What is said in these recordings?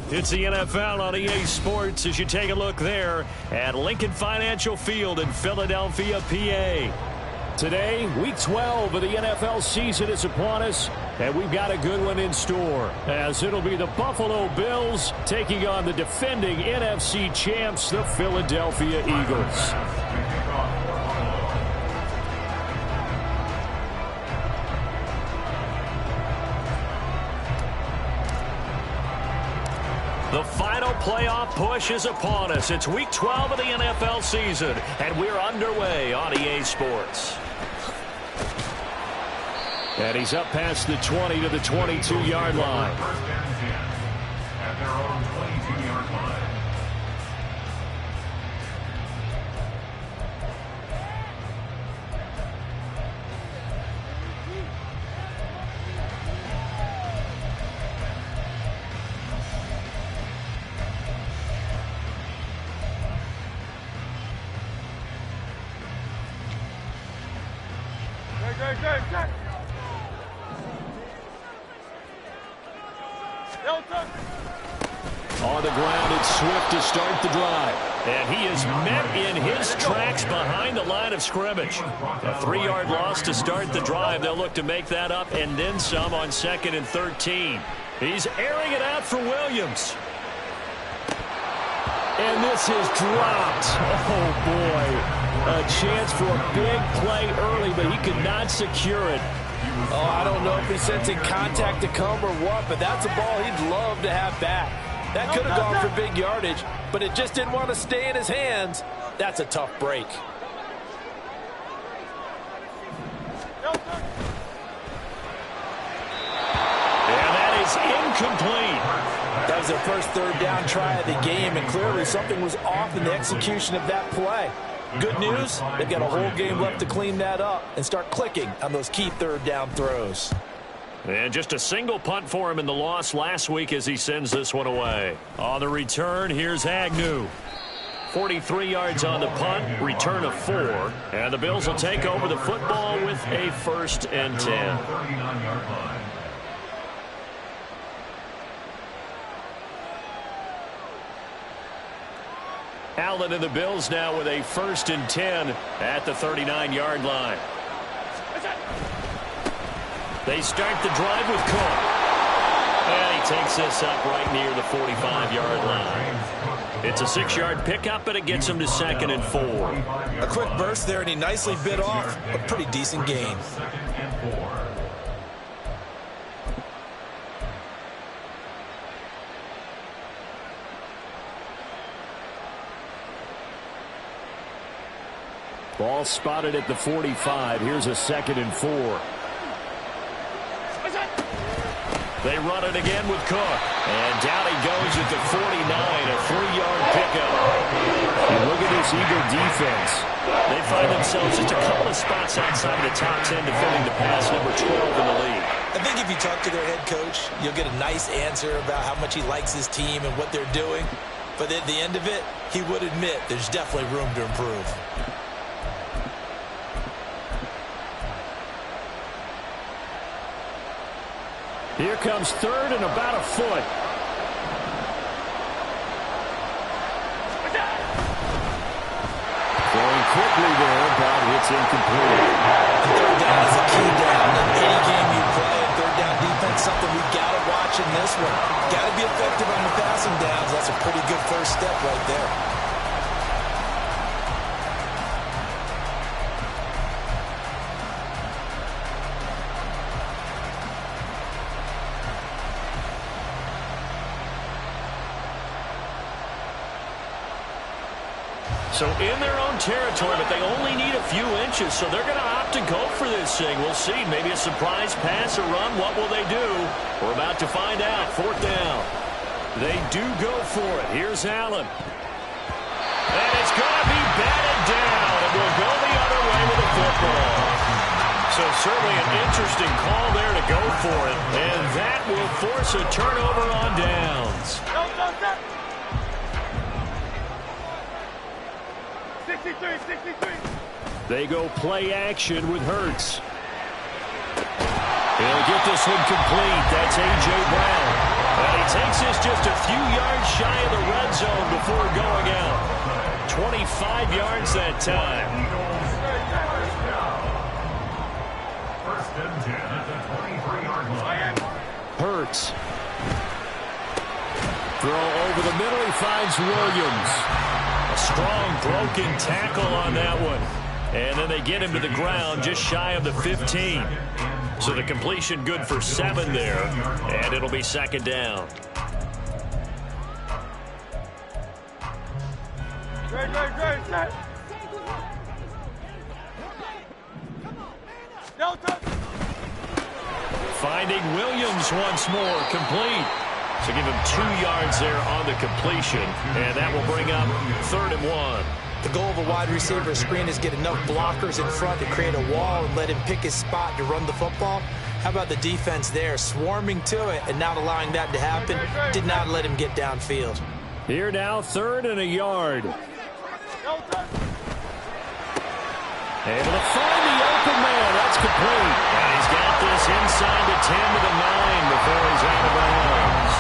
It's the NFL on EA Sports as you take a look there at Lincoln Financial Field in Philadelphia, PA. Today, Week 12 of the NFL season is upon us, and we've got a good one in store, as it'll be the Buffalo Bills taking on the defending NFC champs, the Philadelphia Eagles. The final playoff push is upon us. It's Week 12 of the NFL season, and we're underway on EA Sports. And he's up past the 20 to the 22-yard line. At their own 22-yard line. On the ground, it's Swift to start the drive. And he is met in his tracks behind the line of scrimmage. A 3-yard loss to start the drive. They'll look to make that up and then some on 2nd and 13. He's airing it out for Williams. And this is dropped. Oh, boy. A chance for a big play early, but he could not secure it. Oh, I don't know if he's sensing contact to come or what, but that's a ball he'd love to have back. That could have gone for big yardage, but it just didn't want to stay in his hands. That's a tough break. And that is incomplete. That was their first third down try of the game, and clearly something was off in the execution of that play. Good news, they've got a whole game left to clean that up and start clicking on those key third down throws. And just a single punt for him in the loss last week as he sends this one away. On the return, here's Agnew. 43 yards on the punt, return of 4. And the Bills will take over the football with a 1st and 10. Allen and the Bills now with a 1st and 10 at the 39-yard line. They start the drive with Cook. And he takes this up right near the 45-yard line. It's a 6-yard pickup, but it gets him to 2nd and 4. A quick burst there, and he nicely bit off a pretty decent gain. Ball spotted at the 45. Here's a 2nd and 4. They run it again with Cook. And down he goes at the 49, a 3-yard pickup. And look at this Eagle defense. They find themselves just a couple of spots outside of the top 10 defending the pass, number 12 in the league. I think if you talk to their head coach, you'll get a nice answer about how much he likes his team and what they're doing. But at the end of it, he would admit there's definitely room to improve. Here comes 3rd and about a foot. Throwing quickly there, but it's incomplete. Third down is a key down in any game you play. Third down defense, something we've got to watch in this one. Got to be effective on the passing downs. That's a pretty good first step right there. So in their own territory, but they only need a few inches, so they're going to opt to go for this thing. We'll see. Maybe a surprise pass or run. What will they do? We're about to find out. 4th down. They do go for it. Here's Allen. And it's going to be batted down. It will go the other way with the football. So certainly an interesting call there to go for it. And that will force a turnover on downs. 63. They go play action with Hurts. He'll get this one complete. That's A.J. Brown. And he takes this just a few yards shy of the red zone before going out. 25 yards that time. First and 10 at the 23-yard line. Hurts. Throw over the middle. He finds Williams. A strong broken tackle on that one. And then they get him to the ground just shy of the 15. So the completion good for 7 there. And it'll be second down. Great, set. Delta. Finding Williams once more, complete. So give him 2 yards there on the completion, and that will bring up 3rd and 1. The goal of a wide receiver screen is get enough blockers in front to create a wall and let him pick his spot to run the football. How about the defense there, swarming to it and not allowing that to happen? Did not let him get downfield. Here now, 3rd and a yard. Able to find the open man. That's complete. And he's got this inside the 10 to the 9 before he's out of bounds.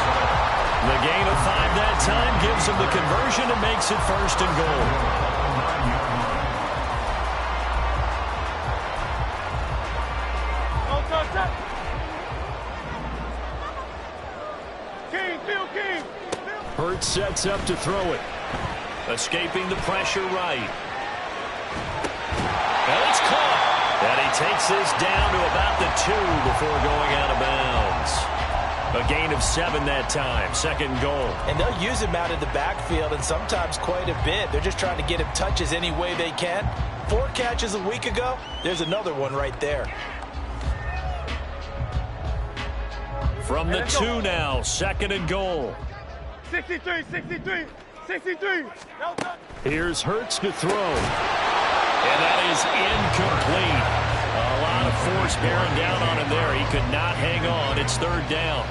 The gain of 5 that time gives him the conversion and makes it 1st and goal. King. Hurts sets up to throw it. Escaping the pressure right. And it's caught. And he takes this down to about the 2 before going out of bounds. A gain of 7 that time. 2nd and goal. And they'll use him out of the backfield, and sometimes quite a bit. They're just trying to get him touches any way they can. 4 catches a week ago. There's another one right there. From the 2 now. 2nd and goal. 63. Here's Hurts to throw. And that is incomplete. A lot of force bearing down on him there. He could not hang on. It's 3rd down.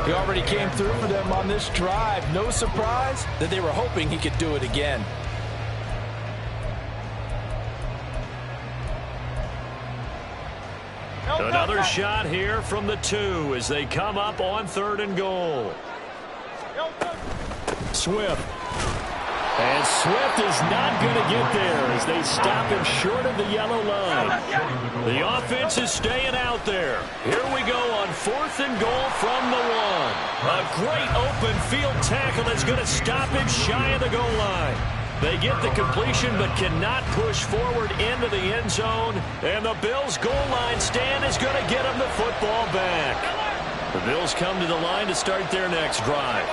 He already came through for them on this drive. No surprise that they were hoping he could do it again. Another shot here from the 2 as they come up on 3rd and goal. Swift. And Swift is not going to get there as they stop him short of the yellow line. The offense is staying out there. Here we go on 4th and goal from the 1. A great open field tackle that's going to stop him shy of the goal line. They get the completion but cannot push forward into the end zone. And the Bills' goal line stand is going to get them the football back. The Bills come to the line to start their next drive.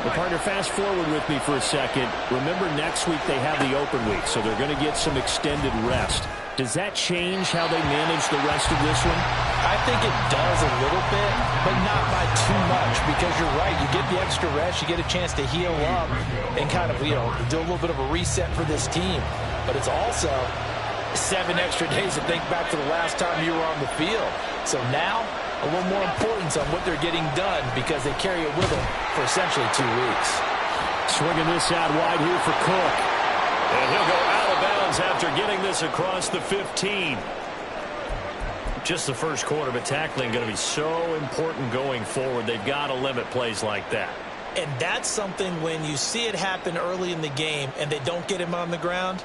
Well, partner, fast forward with me for a second. Remember, next week they have the open week, so they're going to get some extended rest. Does that change how they manage the rest of this one? I think it does a little bit, but not by too much, because you're right. You get the extra rest. You get a chance to heal up and kind of, do a little bit of a reset for this team. But it's also 7 extra days to think back to the last time you were on the field. So now, a little more importance on what they're getting done because they carry it with them for essentially 2 weeks. Swinging this out wide here for Cook. And he'll go out of bounds after getting this across the 15. Just the first quarter, but tackling going to be so important going forward. They've got to limit plays like that. And that's something when you see it happen early in the game and they don't get him on the ground,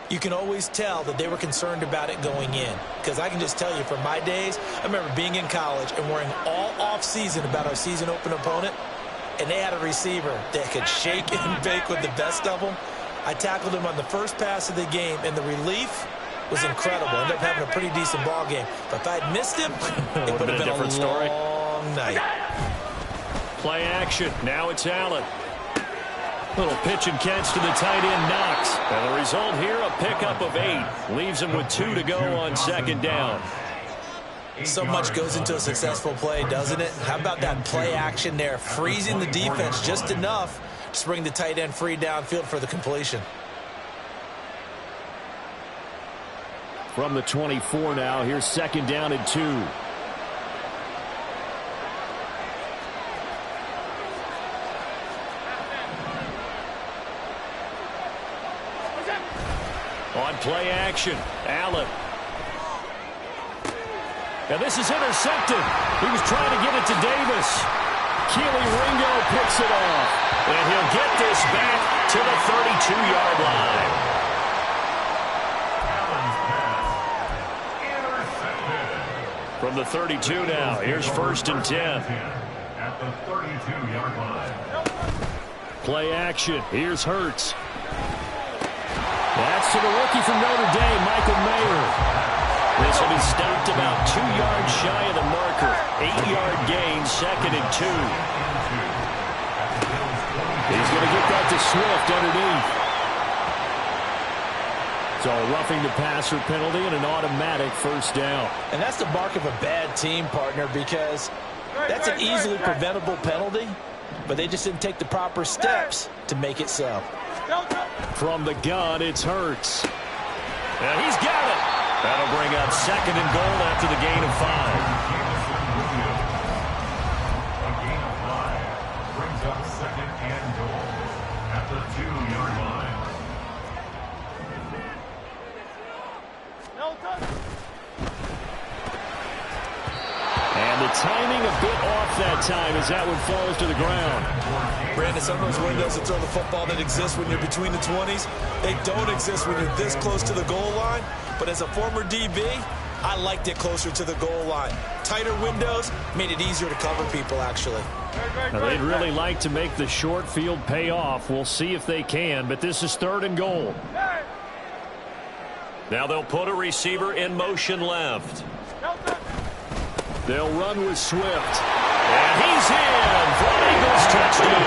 you can always tell that they were concerned about it going in. Because I can just tell you from my days, I remember being in college and worrying all off-season about our season open opponent, and they had a receiver that could shake and bake with the best of them. I tackled him on the first pass of the game, and the relief was incredible. Ended up having a pretty decent ball game. But if I had missed him, it would have been a different story. Long night. Play action. Now it's Allen. Little pitch and catch to the tight end, Knox. And the result here, a pickup of 8. Leaves him with 2 to go on 2nd down. So much goes into a successful play, doesn't it? How about that play action there? Freezing the defense just enough to bring the tight end free downfield for the completion. From the 24 now, here's 2nd down and 2. On play action, Allen. And this is intercepted. He was trying to get it to Davis. Keely Ringo picks it off. And he'll get this back to the 32-yard line. From the 32 now, here's 1st and 10. At the 32-yard line. Play action. Here's Hurts. That's to the rookie from Notre Dame, Michael Mayer. This will be stopped about 2 yards shy of the marker. 8-yard gain, 2nd and 2. He's going to get that to Swift underneath. So a roughing the passer penalty and an automatic 1st down. And that's the mark of a bad team, partner, because that's an easily preventable penalty, but they just didn't take the proper steps to make it so. From the gun, it's Hurts. And he's got it. That'll bring up 2nd and goal after the gain of 5. A gain of 5 brings up 2nd and goal at the 2-yard line. And the timing a bit off that time as that one falls to the ground. Brandon, some of those windows to throw the football that exist when you're between the 20s, they don't exist when you're this close to the goal line. But as a former DB, I liked it closer to the goal line. Tighter windows made it easier to cover people, actually. Now, they'd really like to make the short field pay off. We'll see if they can, but this is 3rd and goal. Now they'll put a receiver in motion left. They'll run with Swift. And he's in for an Eagles touchdown.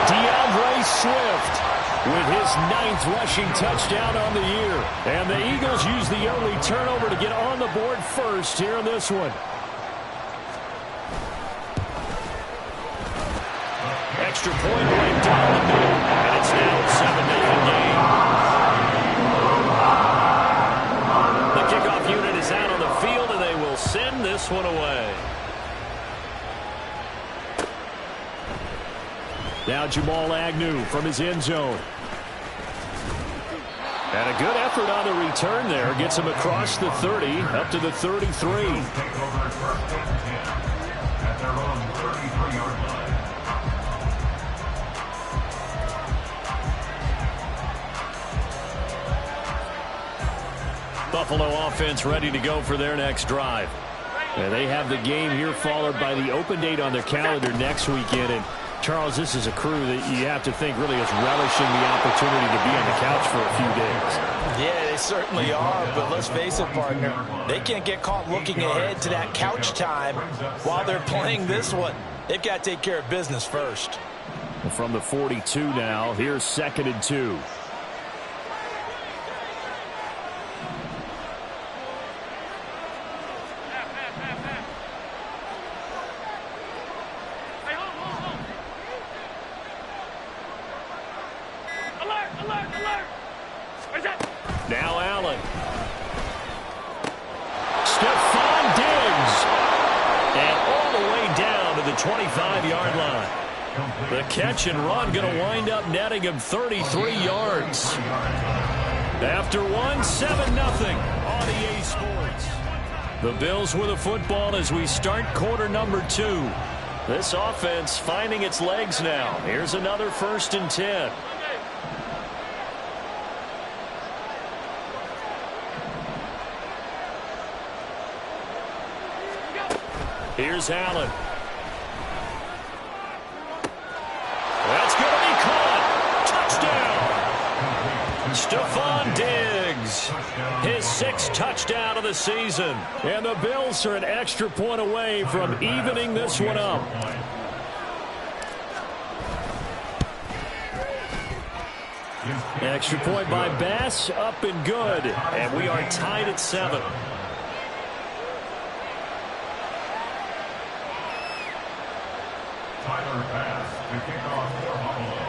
DeAndre Swift with his 9th rushing touchdown on the year. And the Eagles use the early turnover to get on the board first here in this one. Extra point right down the middle. And it's now a 7-0 game. The kickoff unit is out on the field, and they will send this one away. Now Jamal Agnew from his end zone. And a good effort on the return there. Gets him across the 30, up to the 33. Take over 1st and 10 at their own 33-yard line. Buffalo offense ready to go for their next drive. And they have the game here followed by the open date on their calendar next weekend. And Charles, this is a crew that you have to think really is relishing the opportunity to be on the couch for a few days. Yeah, they certainly are, but let's face it, partner, they can't get caught looking ahead to that couch time while they're playing this one. They've got to take care of business first. From the 42 now, here's 2nd and 2. Now Allen. Stephon Diggs. And all the way down to the 25-yard line. The catch and run going to wind up netting him 33 yards. After 7-0 on EA Sports. The Bills with a football as we start quarter number 2. This offense finding its legs now. Here's another 1st and 10. Here's Allen. That's going to be caught. Touchdown. Stephon Diggs. His 6th touchdown of the season. And the Bills are an extra point away from evening this one up. Extra point by Bass, up and good. And we are tied at 7. Tyler Bass to kick off for Buffalo.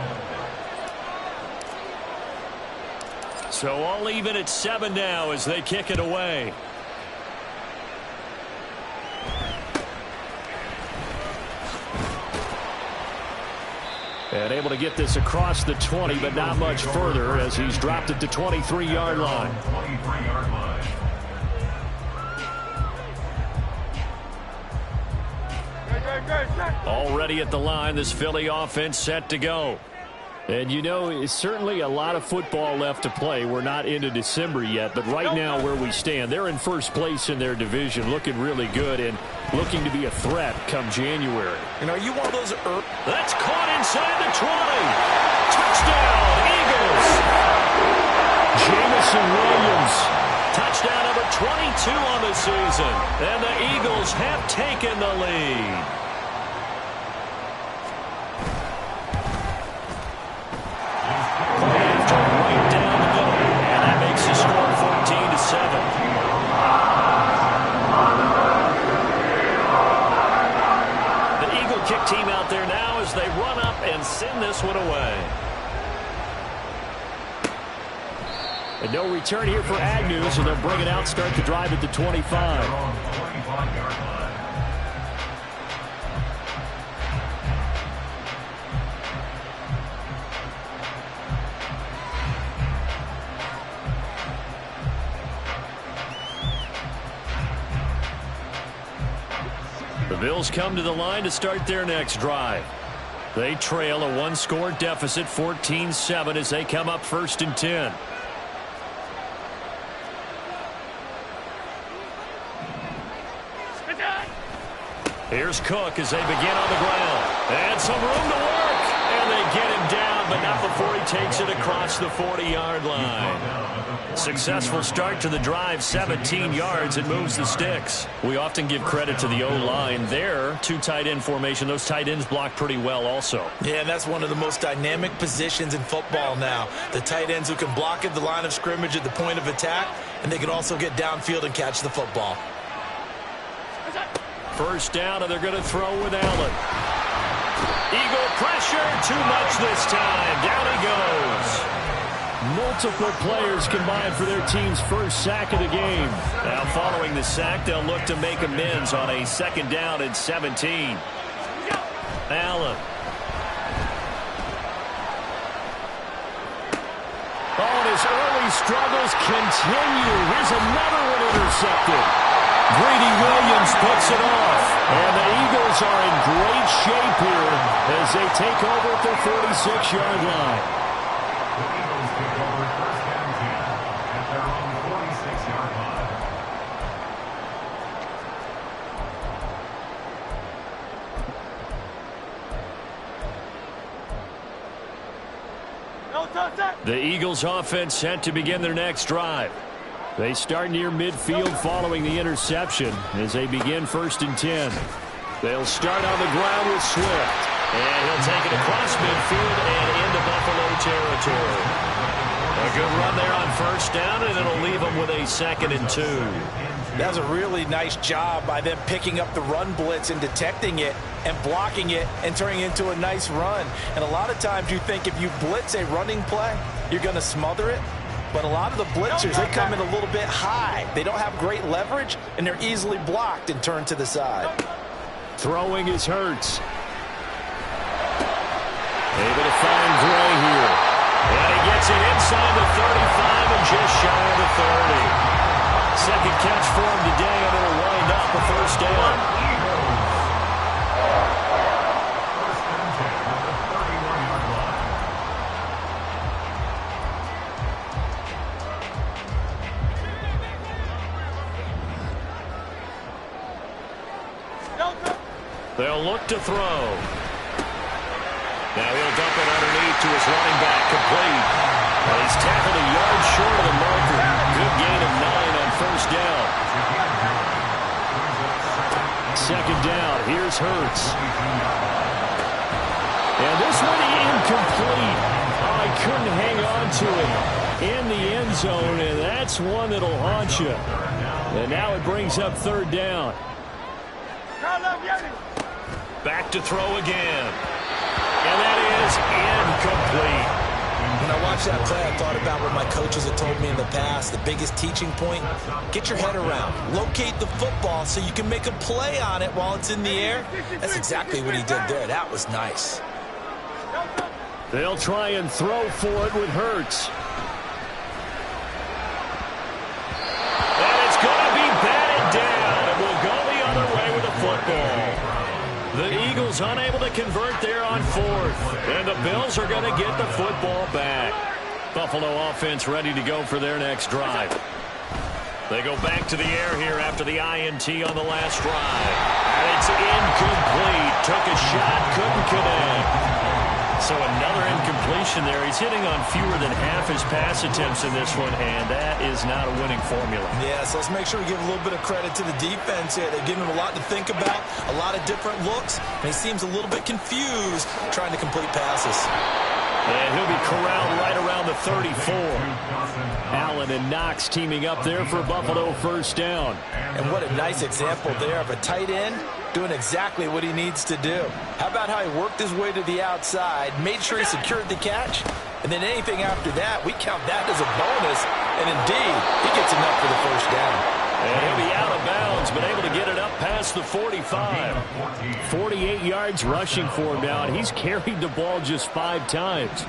So all even at 7 now as they kick it away. And able to get this across the 20, but not much further as he's dropped it to 23-yard line. 23-yard line. Already at the line, this Philly offense set to go. And, you know, it's certainly a lot of football left to play. We're not into December yet, but right now where we stand, they're in first place in their division, looking really good and looking to be a threat come January. And are you one of those... That's caught inside the 20. Touchdown, Eagles. Jameson Williams. Touchdown number 22 on the season. And the Eagles have taken the lead. Team out there now as they run up and send this one away. And no return here for Agnew, so they'll bring it out, start the drive at the 25. The Bills come to the line to start their next drive. They trail a one-score deficit, 14-7, as they come up 1st and 10. Here's Cook as they begin on the ground. And some room to work. And they get him down, but not before he takes it across the 40-yard line. Successful start to the drive, 17 yards. It moves the sticks. We often give credit to the O-line there. Two tight end formation. Those tight ends block pretty well also. Yeah, and that's one of the most dynamic positions in football now. The tight ends who can block at the line of scrimmage at the point of attack, and they can also get downfield and catch the football. First down, and they're going to throw with Allen. Eagle pressure, too much this time. Down he goes. Multiple players combined for their team's first sack of the game. Now following the sack, they'll look to make amends on a 2nd down and 17. Allen. Oh, and his early struggles continue. Here's another one intercepted. Greedy Williams puts it off. And the Eagles are in great shape here as they take over at their 46-yard line. The Eagles take over 1st and 10 at their own 46-yard line. The Eagles offense set to begin their next drive. They start near midfield following the interception as they begin 1st and 10. They'll start on the ground with Swift. And he'll take it across midfield and into Buffalo territory. A good run there on 1st down, and it'll leave them with a 2nd and 2. That was a really nice job by them picking up the run blitz and detecting it and blocking it and turning it into a nice run. And a lot of times you think if you blitz a running play, you're going to smother it. But a lot of the blitzers, they come in a little bit high. They don't have great leverage, and they're easily blocked and turned to the side. Throwing is Hurts. Able to find Gray here. And he gets it inside the 35 and just shy of the 30. Second catch for him today, and it'll wind up a 1st down. 1st and 10 at the 31-yard line. They'll look to throw. Now he'll dump it underneath to his running back, complete. And he's tackled a yard short of the marker. Good gain of 9 on 1st down. 2nd down, here's Hurts. And this one incomplete. Oh, I couldn't hang on to it in the end zone, and that's one that'll haunt you. And now it brings up 3rd down. Back to throw again. And that is incomplete. When I watched that play, I thought about what my coaches have told me in the past. The biggest teaching point, get your head around. Locate the football so you can make a play on it while it's in the air. That's exactly what he did there. That was nice. They'll try and throw for it with Hurts. And it's going to be batted down. And we'll go the other way with the football. The Eagles unable to convert there on fourth. And the Bills are going to get the football back. Buffalo offense ready to go for their next drive. They go back to the air here after the INT on the last drive. And it's incomplete. Took a shot, couldn't connect. So another incompletion there. He's hitting on fewer than half his pass attempts in this one, and that is not a winning formula. Yeah, so let's make sure we give a little bit of credit to the defense here. They've given him a lot to think about, a lot of different looks, and he seems a little bit confused trying to complete passes. And he'll be corralled right around the 34. Allen and Knox teaming up there for Buffalo first down. And what a nice example there of a tight end doing exactly what he needs to do. How about how he worked his way to the outside, made sure he secured the catch, and then anything after that, we count that as a bonus. And indeed, he gets enough for the first down. And he'll be out of bounds, but able to get it up past the 45. 48 yards rushing for him now, and he's carried the ball just 5 times.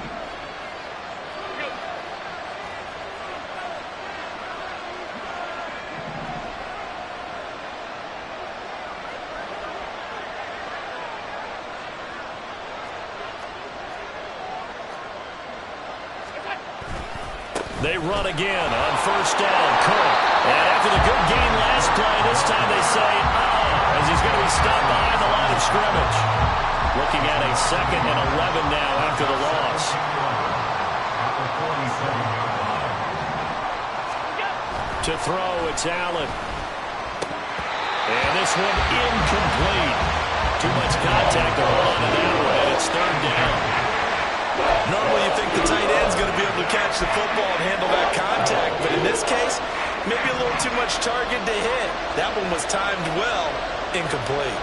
They run again on first down. Cook. And after the good gain last play, this time they say, as he's going to be stopped behind the line of scrimmage. Looking at a 2nd and 11 now after the loss. To throw, it's Allen. And this one incomplete. Too much contact to hold on to that one, and it's 3rd down. Normally you think the tight end's going to be able to catch the football and handle that contact, but in this case, maybe a little too much target to hit. That one was timed well, incomplete.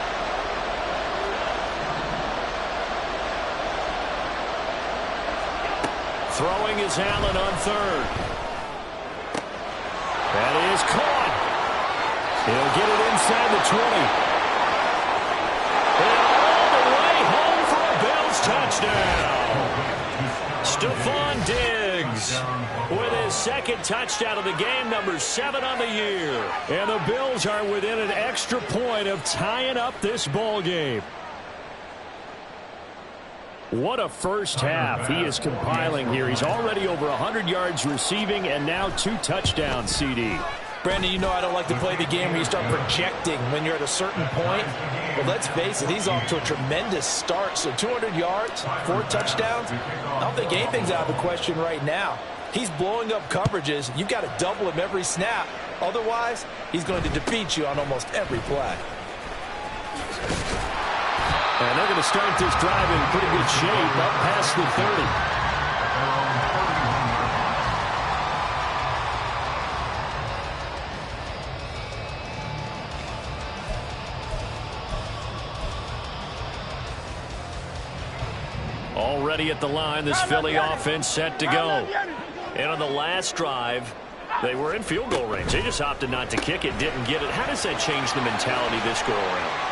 Throwing is Allen on 3rd. That is caught. He'll get it inside the 20. And all the way home for a Bills touchdown. Stephon Diggs with his 2nd touchdown of the game, number 7 on the year. And the Bills are within an extra point of tying up this ball game. What a first half he is compiling here. He's already over 100 yards receiving and now 2 touchdowns, CD. Brandon, you know I don't like to play the game where you start projecting when you're at a certain point. But let's face it, he's off to a tremendous start. So 200 yards, 4 touchdowns. I don't think anything's out of the question right now. He's blowing up coverages. You've got to double him every snap. Otherwise, he's going to defeat you on almost every play. And they're going to start this drive in pretty good shape up past the 30. Already at the line, this Philly offense set to go. And on the last drive, they were in field goal range. They just opted not to kick it, didn't get it. How does that change the mentality this go around?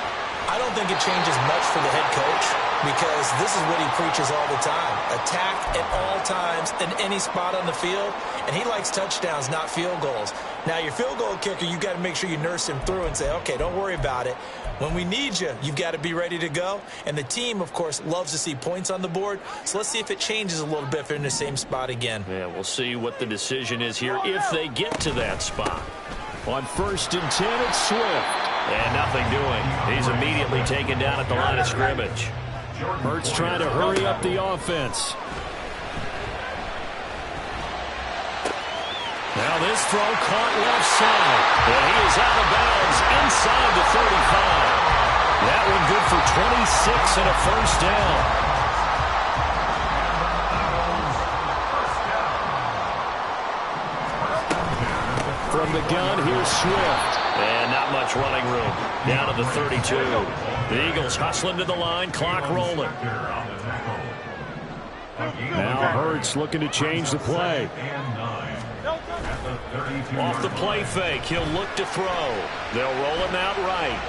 I don't think it changes much for the head coach because this is what he preaches all the time. Attack at all times in any spot on the field, and he likes touchdowns, not field goals. Now, your field goal kicker, you've got to make sure you nurse him through and say, okay, don't worry about it. When we need you, you've got to be ready to go. And the team, of course, loves to see points on the board. So let's see if it changes a little bit if they're in the same spot again. Yeah, we'll see what the decision is here if they get to that spot. On 1st and 10, it's Swift. And nothing doing. He's immediately taken down at the line of scrimmage. Hurts trying to hurry up the offense. Now this throw caught left side. And he is out of bounds inside the 35. That one good for 26 and a first down. From the gun, here's Swift. And not much running room. Down to the 32. The Eagles hustling to the line, clock rolling. Now Hurts looking to change the play. Off the play fake, he'll look to throw. They'll roll him out right.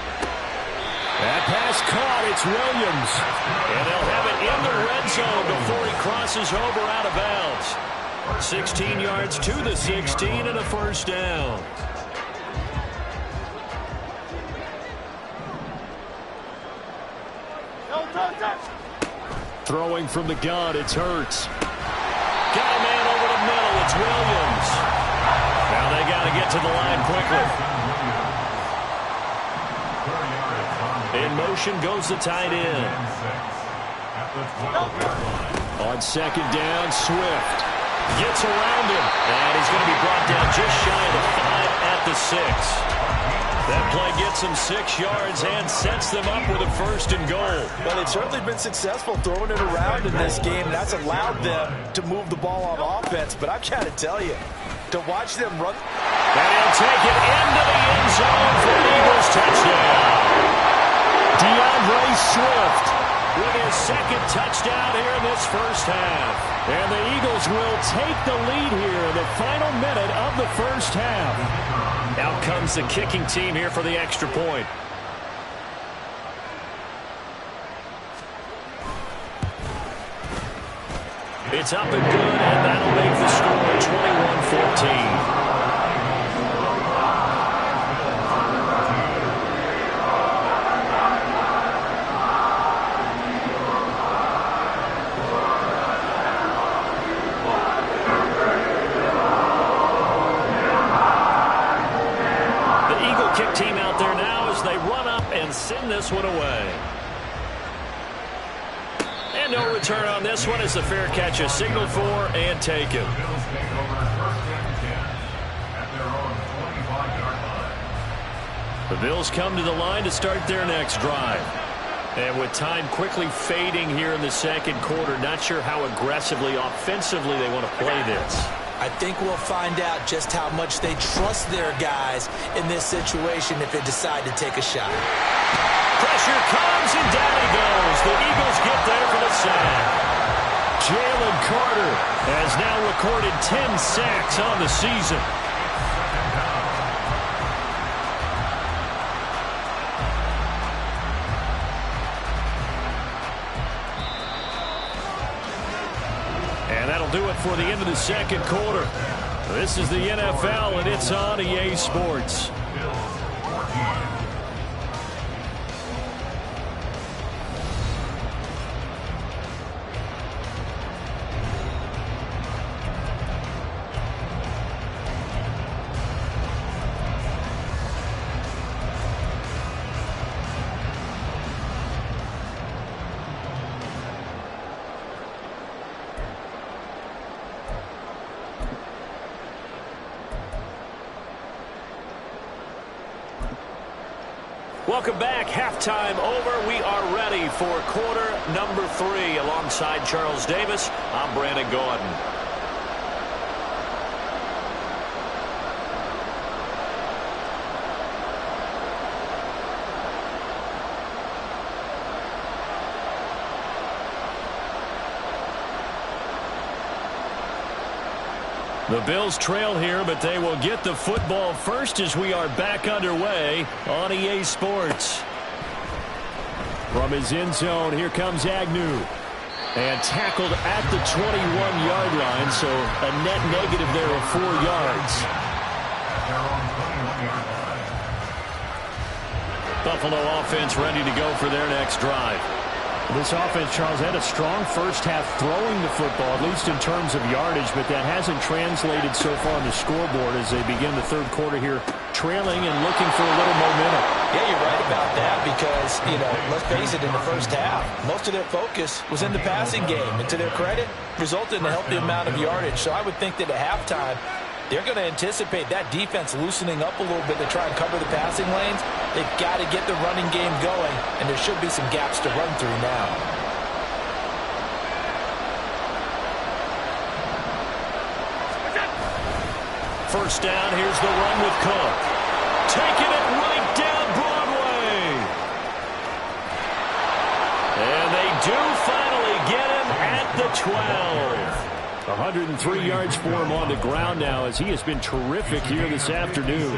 That pass caught, it's Williams. And they'll have it in the red zone before he crosses over out of bounds. 16 yards to the 16 and a first down. Throwing from the gun, it's Hurts. Got a man over the middle. It's Williams. Now they got to get to the line quickly. In motion goes the tight end. On second down, Swift. Gets around him. And he's going to be brought down just shy of the 5 at the 6. That play gets him 6 yards and sets them up with a 1st and goal. Well, they've certainly been successful throwing it around in this game. That's allowed them to move the ball on offense. But I've got to tell you, to watch them run. And he'll take it into the end zone for an Eagles touchdown. DeAndre Swift with his 2nd touchdown here in this first half. And the Eagles will take the lead here in the final minute of the first half. Out comes the kicking team here for the extra point. It's up and good, and that'll make the score 21-14. Kick team out there now as they run up and send this one away. And no return on this one as the fair catch is signaled for and taken. The Bills come to the line to start their next drive. And with time quickly fading here in the second quarter, not sure how aggressively, offensively they want to play this. I think we'll find out just how much they trust their guys in this situation if they decide to take a shot. Pressure comes, and down he goes. The Eagles get there for the sack. Jalen Carter has now recorded 10 sacks on the season. And that'll do it for the end of the second quarter. This is the NFL, and it's on EA Sports. Welcome back. Halftime over. We are ready for quarter number 3. Alongside Charles Davis, I'm Brandon Gordon. The Bills trail here, but they will get the football first as we are back underway on EA Sports. From his end zone, here comes Agnew. And tackled at the 21-yard line, so a net negative there of 4 yards. Buffalo offense ready to go for their next drive. This offense, Charles, had a strong first half throwing the football, at least in terms of yardage, but that hasn't translated so far on the scoreboard as they begin the third quarter here, trailing and looking for a little momentum. Yeah, you're right about that because, let's face it, in the first half, most of their focus was in the passing game. And to their credit, resulted in a healthy amount of yardage. So I would think that at halftime, they're going to anticipate that defense loosening up a little bit to try and cover the passing lanes. They've got to get the running game going, and there should be some gaps to run through now. First down, here's the run with Cook. Taking it right down Broadway. And they do finally get him at the 12. 103 yards for him on the ground now as he has been terrific here this afternoon.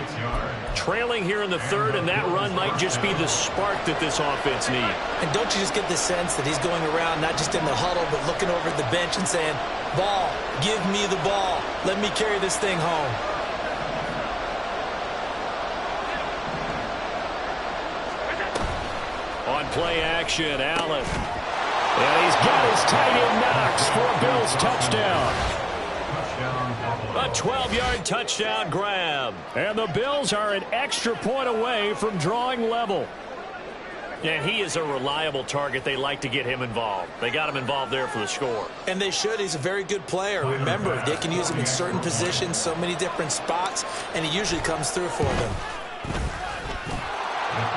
Trailing here in the third, and that run might just be the spark that this offense needs. And don't you just get the sense that he's going around not just in the huddle but looking over at the bench and saying, ball, give me the ball. Let me carry this thing home. On play action, Allen. And he's got his tight end Knox for a Bills touchdown. A 12-yard touchdown grab. And the Bills are an extra point away from drawing level. And he is a reliable target. They like to get him involved. They got him involved there for the score. And they should. He's a very good player. Remember, they can use him in certain positions, so many different spots, and he usually comes through for them.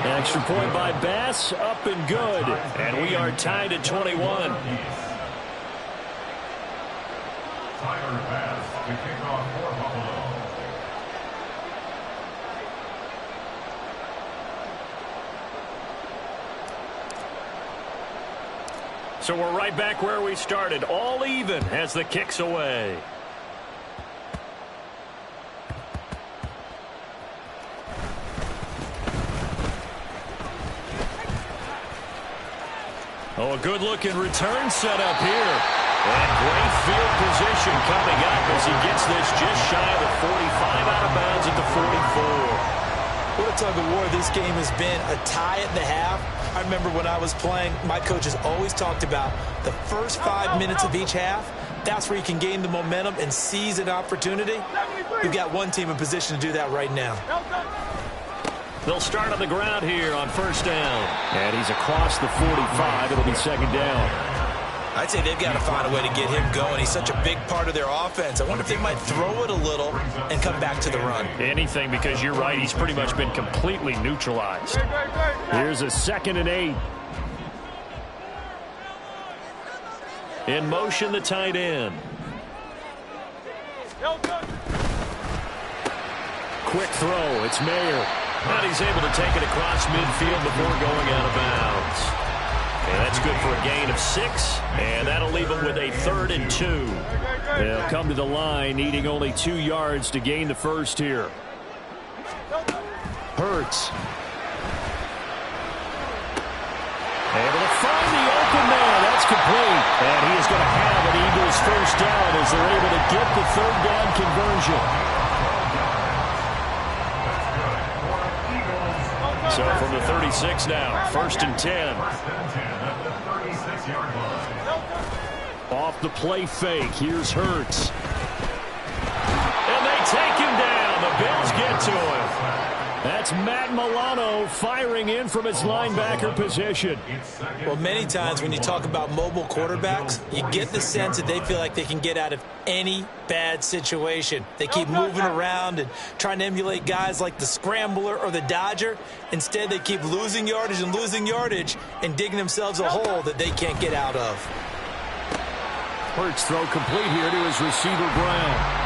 Extra point by Bass, up and good. And we are tied at 21. Tyler Bass to kick off for Buffalo. So we're right back where we started, all even as the kick's away. Oh, a good-looking return set up here. And great field position coming up as he gets this just shy of the 45 out of bounds at the 44. What a tug of war this game has been. A tie at the half. I remember when I was playing, my coaches always talked about the first 5 minutes of each half. That's where you can gain the momentum and seize an opportunity. You've got one team in position to do that right now. They'll start on the ground here on first down. And he's across the 45. It'll be second down. I'd say they've got to find a way to get him going. He's such a big part of their offense. I wonder if they might throw it a little and come back to the run. Anything, because you're right. He's pretty much been completely neutralized. Here's a 2nd and 8. In motion, the tight end. Quick throw. It's Mayer. And he's able to take it across midfield before going out of bounds. And that's good for a gain of 6, and that'll leave him with a 3rd and 2. They'll come to the line, needing only 2 yards to gain the first here. Hurts. Able to find the open man. That's complete. And he is going to have an Eagles first down as they're able to get the 3rd down conversion. So from the 36 now, 1st and 10. Off the play fake, here's Hurts. And they take him down. The Bills get to him. That's Matt Milano firing in from his linebacker position. Well, many times when you talk about mobile quarterbacks, you get the sense that they feel like they can get out of any bad situation. They keep moving around and trying to emulate guys like the Scrambler or the Dodger. Instead, they keep losing yardage and digging themselves a hole that they can't get out of. Hurts throw complete here to his receiver, Brown.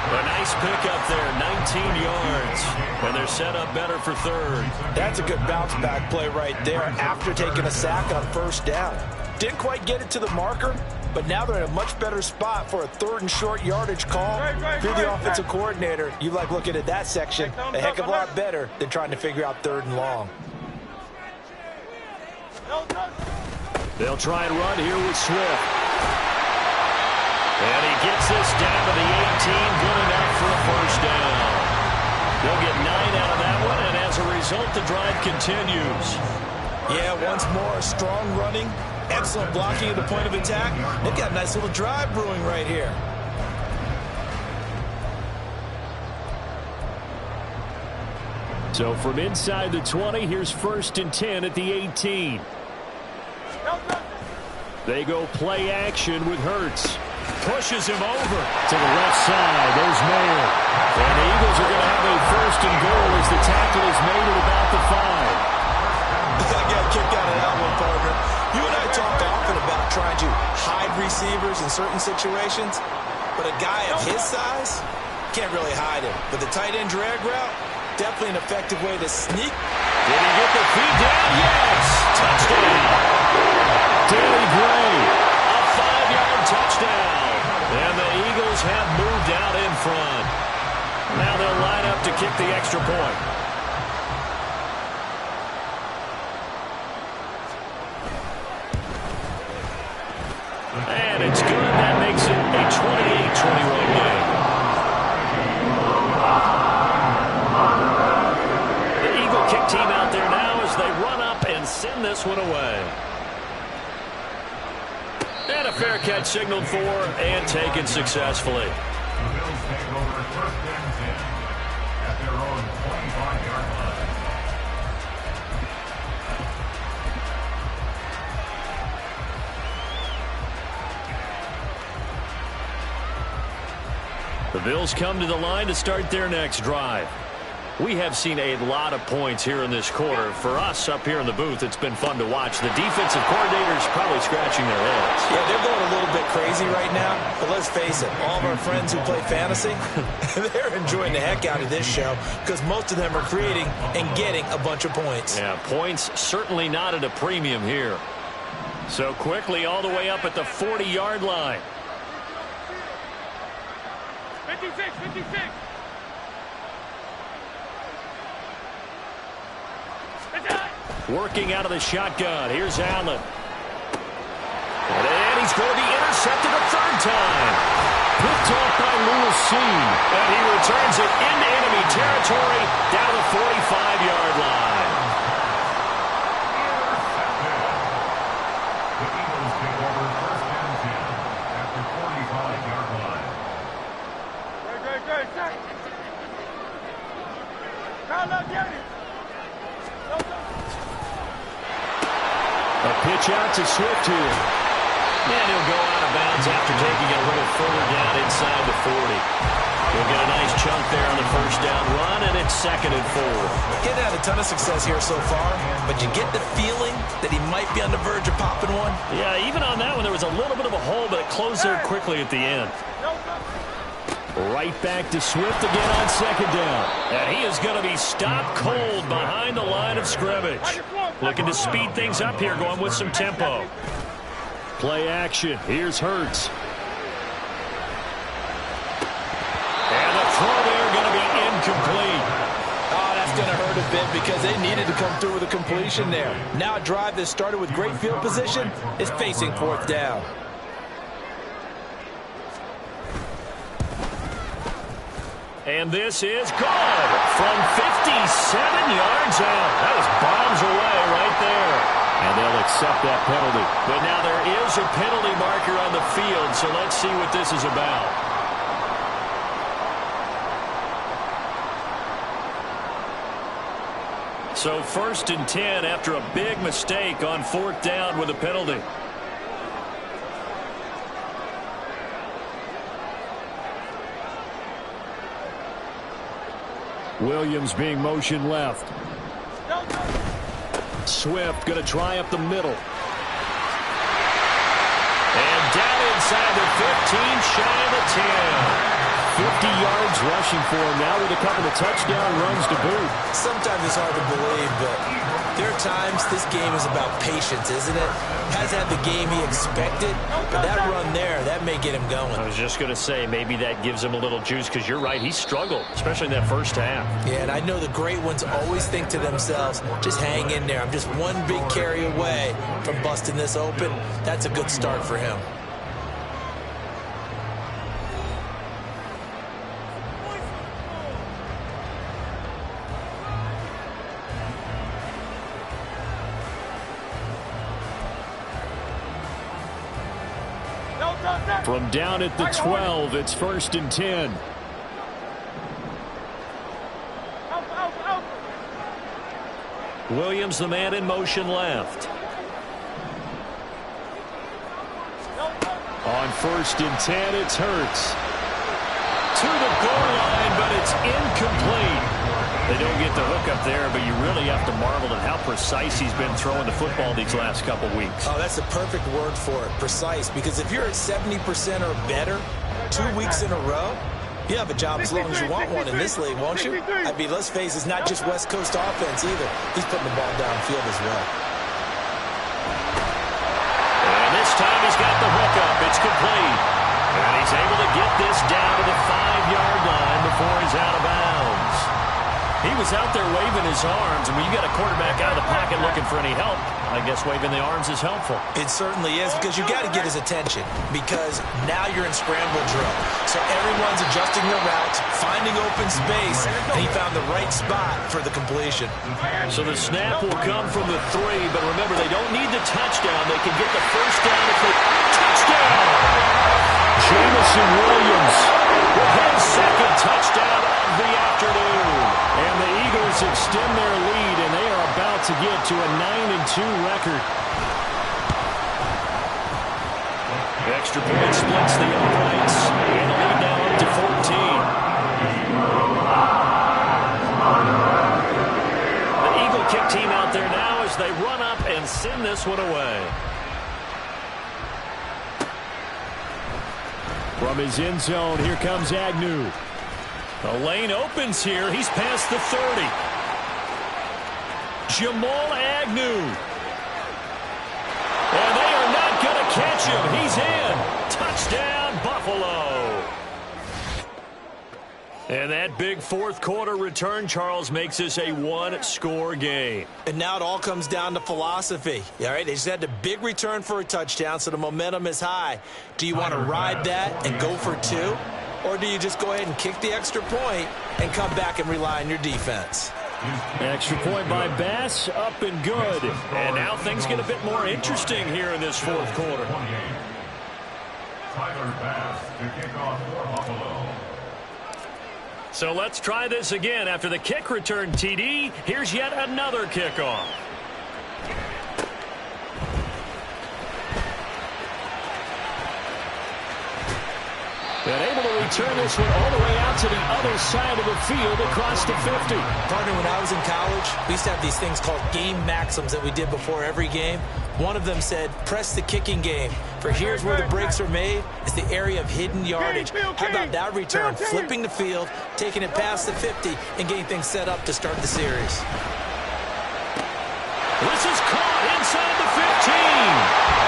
A nice pickup there, 19 yards. And they're set up better for 3rd. That's a good bounce-back play right there after taking a sack on first down. Didn't quite get it to the marker, but now they're in a much better spot for a 3rd and short yardage call. If you're the offensive coordinator, you like looking at that section a heck of a lot better than trying to figure out 3rd and long. They'll try and run here with Swift. And he gets this down to the 18, good enough for a first down. They'll get 9 out of that one, and as a result, the drive continues. Yeah, once more, strong running, excellent blocking at the point of attack. They've got a nice little drive brewing right here. So from inside the 20, here's 1st and 10 at the 18. They go play action with Hurts. Pushes him over. To the left side, there's Mayer. And the Eagles are going to have a 1st and goal as the tackle is made at about the 5. I got a kick out of that one, partner. You and I talk often about trying to hide receivers in certain situations, but a guy of his size can't really hide him. But the tight end drag route, definitely an effective way to sneak. Did he get the feet down? Yes! Touchdown! Danny Gray. A 5-yard touchdown. And the Eagles have moved out in front. Now they'll line up to kick the extra point. And it's good. That makes it a 28-21 game. The Eagle kick team out there now as they run up and send this one away. And a fair catch signaled for and taken successfully. The Bills take over first and 10 at their own 25-yard line. The Bills come to the line to start their next drive. We have seen a lot of points here in this quarter. For us up here in the booth, it's been fun to watch. The defensive coordinators probably scratching their heads. Yeah, they're going a little bit crazy right now. But let's face it, all of our friends who play fantasy, they're enjoying the heck out of this show because most of them are creating and getting a bunch of points. Yeah, points certainly not at a premium here. So quickly all the way up at the 40-yard line. 56. Working out of the shotgun. Here's Allen. And he's going to be intercepted a third time. Picked off by Lewis Cine. And he returns it into enemy territory down the 45-yard line. The Eagles take over first and 10 at the 45-yard line. Great. A pitch out to Swift here. And he'll go out of bounds after taking it a little further down inside the 40. He'll get a nice chunk there on the first down run, and it's 2nd and 4. Getting had a ton of success here so far, but you get the feeling that he might be on the verge of popping one. Yeah, even on that one, there was a little bit of a hole, but it closed there quickly at the end. Right back to Swift again on 2nd down. And he is going to be stopped cold behind the line of scrimmage. Looking to speed things up here, going with some tempo. Play action. Here's Hurts. And the throw there going to be incomplete. Oh, that's going to hurt a bit because they needed to come through with a completion there. Now a drive that started with great field position is facing 4th down. And this is good from 57 yards out. That was bombs away right there. And they'll accept that penalty. But now there is a penalty marker on the field, so let's see what this is about. So 1st and 10 after a big mistake on 4th down with a penalty. Williams being motioned left. Swift going to try up the middle. And down inside the 15, shy of the 10. 50 yards rushing for him now with a couple of touchdown runs to boot. Sometimes it's hard to believe, but there are times this game is about patience, isn't it? Hasn't had the game he expected, but that run there, that may get him going. I was just going to say, maybe that gives him a little juice because you're right, he struggled, especially in that first half. Yeah, and I know the great ones always think to themselves, just hang in there. I'm just one big carry away from busting this open. That's a good start for him. From down at the 12, it's 1st and 10. Williams, the man in motion left. On 1st and 10, it's Hurts. To the goal line, but it's incomplete. They don't get the hook up there, but you really have to marvel at how precise he's been throwing the football these last couple weeks. Oh, that's the perfect word for it, precise. Because if you're at 70% or better 2 weeks in a row, you have a job as long as you want one in this league, won't you? I mean, let's face it, it's not just West Coast offense either. He's putting the ball downfield as well. And this time he's got the hook up. It's complete. And he's able to get this down to the 5-yard line before he's out of bounds. He was out there waving his arms, and when you got a quarterback out of the pocket looking for any help, I guess waving the arms is helpful. It certainly is, because you got to get his attention, because now you're in scramble drill. So everyone's adjusting their routes, finding open space, and he found the right spot for the completion. So the snap will come from the 3, but remember, they don't need the touchdown. They can get the first down if they touch touchdown! Jameson Williams With his second touchdown of the afternoon. and the Eagles extend their lead, and they are about to get to a 9-2 record. Extra point splits the uprights, and the lead now up to 14. The Eagle kick team out there now as they run up and send this one away. From his end zone, here comes Agnew. The lane opens here. He's past the 30. Jamal Agnew. And they are not going to catch him. He's in. Touchdown, Buffalo. And that big fourth quarter return, Charles, makes this a one-score game. And now it all comes down to philosophy. All right, they just had a big return for a touchdown, so the momentum is high. Do you want to ride that and go for two? Or do you just go ahead and kick the extra point and come back and rely on your defense? Extra point by Bass, up and good. And now things get a bit more interesting here in this fourth quarter. Tyler Bass to kick off for Buffalo. So let's try this again. After the kick return TD, here's yet another kickoff. And able to return this one all the way out to the other side of the field across the 50. Partner, when I was in college, we used to have these things called game maxims that we did before every game. One of them said, press the kicking game. For here's where the breaks are made. It's the area of hidden yardage. How about that return? Flipping the field, taking it past the 50, and getting things set up to start the series. This is caught inside the 15.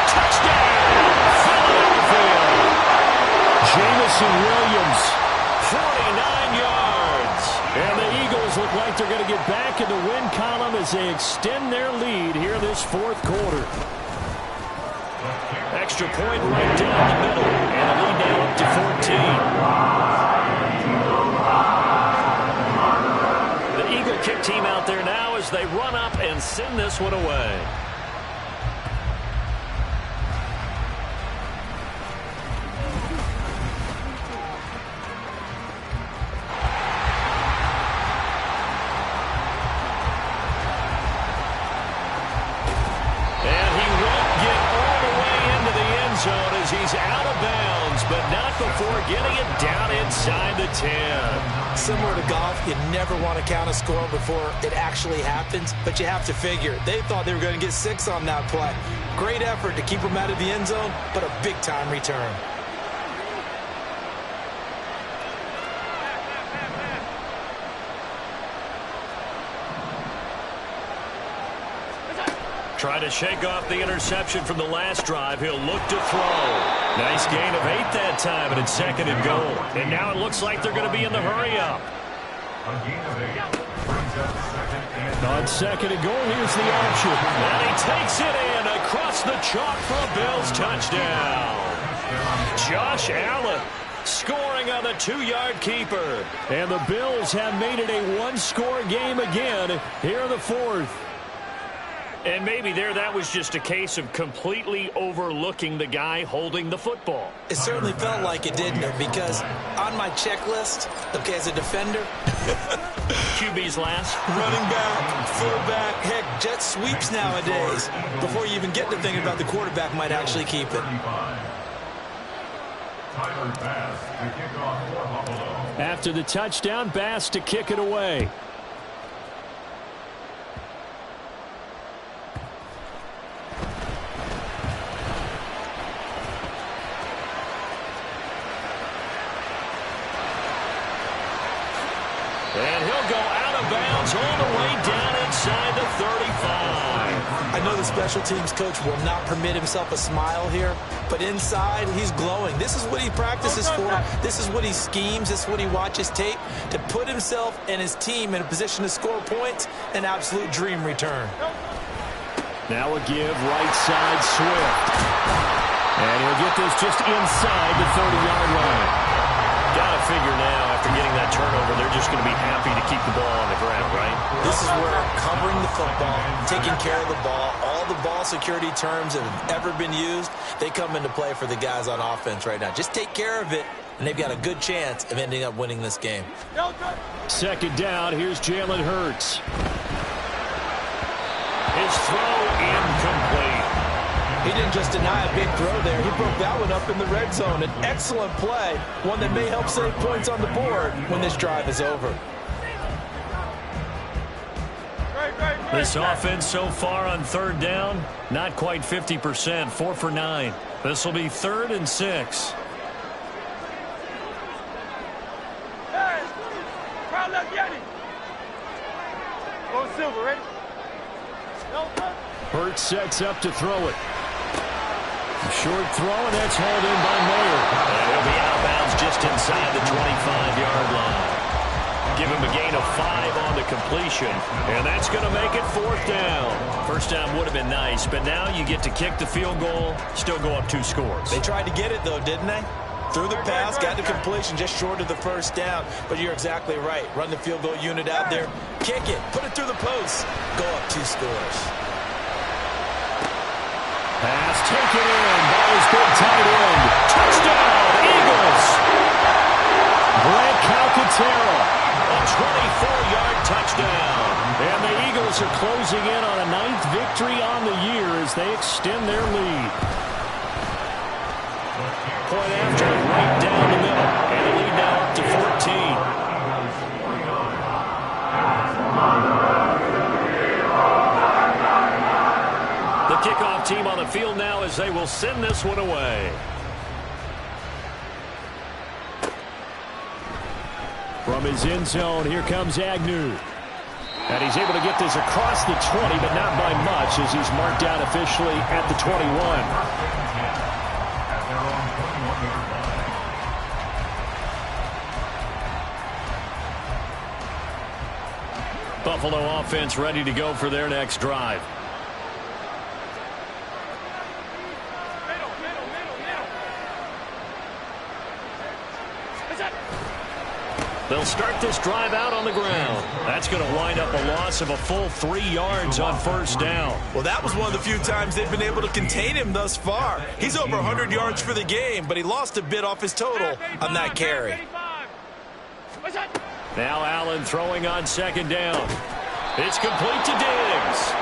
Touchdown, Philadelphia. Jameson Williams. 49 yards. And the Eagles look like they're going to get back in the win column as they extend their lead here this fourth quarter. Extra point right down the middle. And the lead now up to 14. The Eagle kick team out there now as they run up and send this one away. As he's out of bounds, but not before getting it down inside the 10. Similar to golf, you never want to count a score before it actually happens, but you have to figure. They thought they were going to get 6 on that play. Great effort to keep them out of the end zone, but a big-time return. Try to shake off the interception from the last drive. He'll look to throw. Nice gain of 8 that time, and it's second and goal. And now it looks like they're going to be in the hurry-up. A gain of 8 brings up second and On second and goal, here's the action. And he takes it in across the chalk for a Bills touchdown. Josh Allen scoring on the 2-yard keeper. And the Bills have made it a one-score game again here in the fourth. And maybe that was just a case of completely overlooking the guy holding the football. It certainly felt like it, didn't it? Because on my checklist, okay, as a defender, QB's last. running back, fullback, heck, jet sweeps nowadays. Before you even get to thinking about the quarterback might actually keep it. 35. Tyler Bass to kick off for Buffalo. After the touchdown, Bass to kick it away. And he'll go out of bounds all the way down inside the 35. I know the special teams coach will not permit himself a smile here, but inside, he's glowing. This is what he practices for. This is what he schemes. This is what he watches tape. To put himself and his team in a position to score points, an absolute dream return. Now a give, right side, Swift. And he'll get this just inside the 30-yard line. Got to figure now, after getting that turnover, they're just going to be happy to keep the ball on the ground, right? This is where covering the football, taking care of the ball, all the ball security terms that have ever been used, they come into play for the guys on offense right now. Just take care of it, and they've got a good chance of ending up winning this game. Second down, here's Jalen Hurts. His throw incomplete. He didn't just deny a big throw there. He broke that one up in the red zone. An excellent play, one that may help save points on the board when this drive is over. This offense so far on third down, not quite 50%, 4 for 9. This will be 3rd and 6. Go Silver, ready? Hurts sets up to throw it. Short throw, and that's hauled in by Mayer. And he'll be out of bounds just inside the 25-yard line. Give him a gain of 5 on the completion, and that's going to make it 4th down. First down would have been nice, but now you get to kick the field goal, still go up 2 scores. They tried to get it, though, didn't they? Threw the pass, got the completion just short of the first down. But you're exactly right. Run the field goal unit out there, kick it, put it through the post, go up 2 scores. Pass taken in by his big tight end. Touchdown, Eagles! Grant Calcaterra. A 24-yard touchdown. And the Eagles are closing in on a 9th victory on the year as they extend their lead. Point after it right down the middle. And the lead now up to 14. The kickoff team on the field now as they will send this one away. From his end zone, here comes Agnew. And he's able to get this across the 20, but not by much as he's marked down officially at the 21. Buffalo offense ready to go for their next drive. They'll start this drive out on the ground. That's going to wind up a loss of a full 3 yards on first down. Well, that was one of the few times they've been able to contain him thus far. He's over 100 yards for the game, but he lost a bit off his total on that carry. Now Allen throwing on second down. It's complete to Diggs.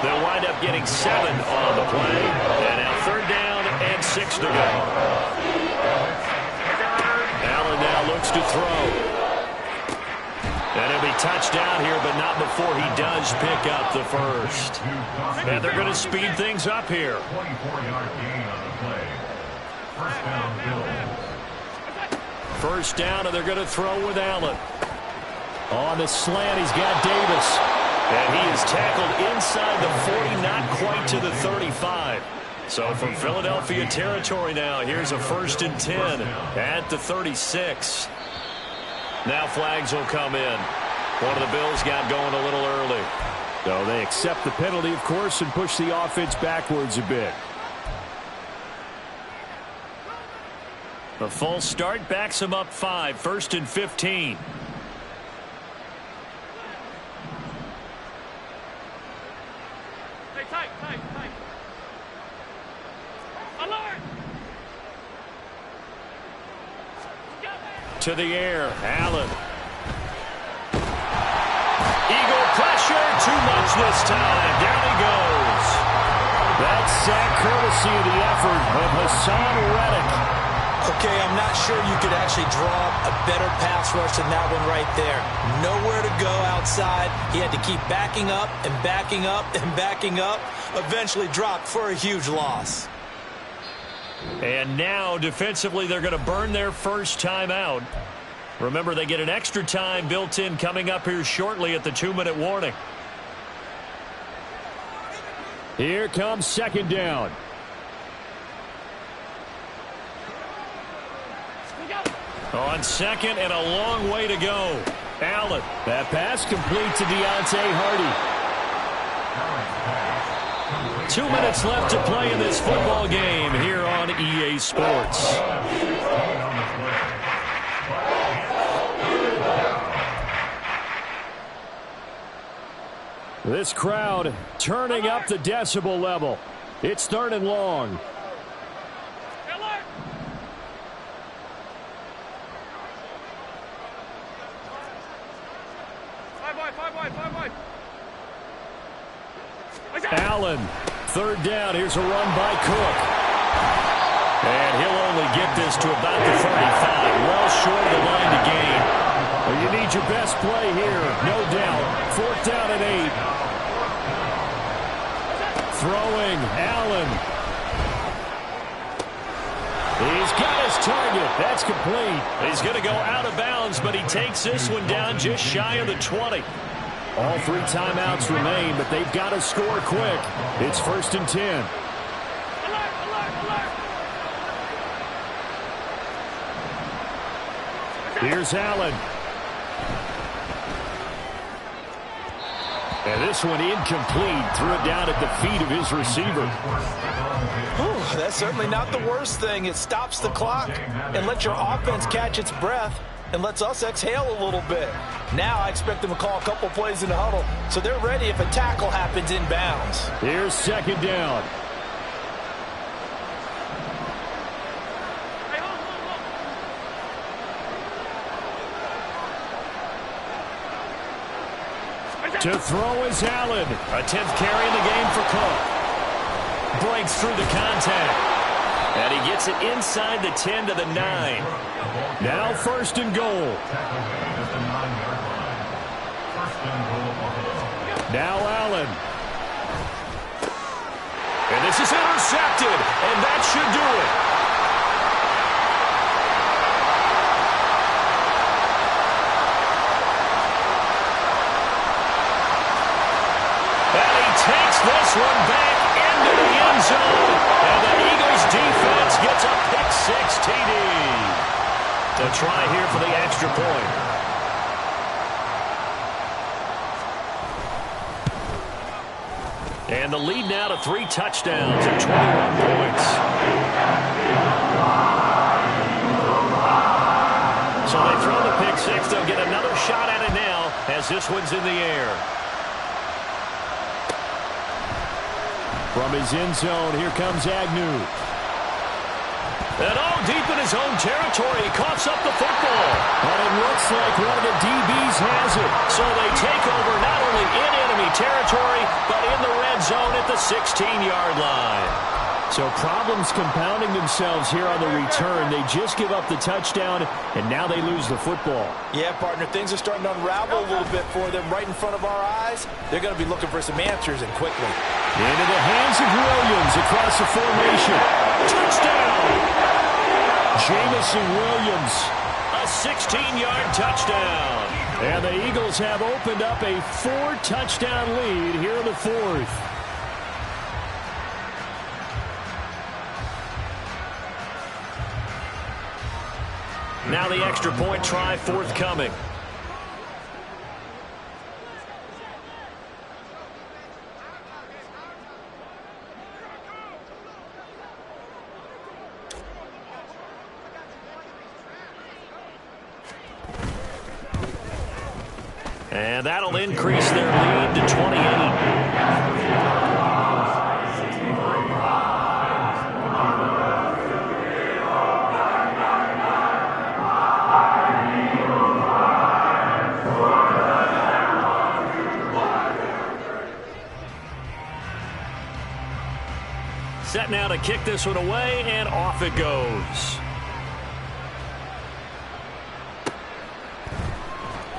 They'll wind up getting 7 on the play. And now 3rd down and 6 to go. Allen now looks to throw. And he'll be touched down here, but not before he does pick up the first. And they're going to speed things up here. 24-yard gain on the play. First down, Bills. First down, and they're going to throw with Allen. On the slant, he's got Davis. And he is tackled inside the 40, not quite to the 35. So from Philadelphia territory now, here's a 1st and 10 at the 36. Now flags will come in. One of the Bills got going a little early. So they accept the penalty, of course, and push the offense backwards a bit. The full start backs them up 5, 1st and 15. Tight. Alert! To the air, Allen. Eagle pressure, too much this time. Down he goes. That's sack courtesy of the effort of Hassan Reddick. Okay, I'm not sure you could actually draw a better pass rush than that one right there. Nowhere to go outside. He had to keep backing up and backing up and backing up. Eventually dropped for a huge loss. And now, defensively, they're going to burn their first time out. Remember, they get an extra time built in coming up here shortly at the 2-minute warning. Here comes second down. On second and a long way to go. Allen. That pass complete to Deontay Hardy. 2 minutes left to play in this football game here on EA Sports. This crowd turning up the decibel level. It's 3rd and long. Allen, 3rd down. Here's a run by Cook. And he'll only get this to about the 35. Well short of the line to gain. Well, you need your best play here, no doubt. 4th down and 8. Throwing, Allen. He's got his target. That's complete. He's going to go out of bounds, but he takes this one down just shy of the 20. All 3 timeouts remain, but they've got to score quick. It's 1st and 10. Here's Allen. And this one incomplete. Threw it down at the feet of his receiver. Whew, that's certainly not the worst thing. It stops the clock and lets your offense catch its breath and lets us exhale a little bit. Now I expect them to call a couple plays in the huddle so they're ready if a tackle happens inbounds. Here's 2nd down. To throw is Allen. A 10th carry in the game for Cook. Breaks through the contact. And he gets it inside the 10 to the 9. Now 1st and goal. Now Allen. And this is intercepted. And that should do it. Takes this one back into the end zone. And the Eagles defense gets a pick-6 TD. To try here for the extra point. And the lead now to 3 touchdowns and 21 points. So they throw the pick-6. They'll get another shot at it now as this one's in the air. From his end zone, here comes Agnew. And deep in his own territory, he coughs up the football. And it looks like one of the DBs has it. So they take over not only in enemy territory, but in the red zone at the 16-yard line. So problems compounding themselves here on the return. They just give up the touchdown, and now they lose the football. Yeah, partner, things are starting to unravel a little bit for them right in front of our eyes. They're going to be looking for some answers, and quickly. Into the hands of Williams across the formation. Touchdown! Jamison Williams. A 16-yard touchdown. And the Eagles have opened up a 4-touchdown lead here in the 4th. Now the extra point try forthcoming. And that'll increase their lead to 28. Set now to kick this one away, and off it goes.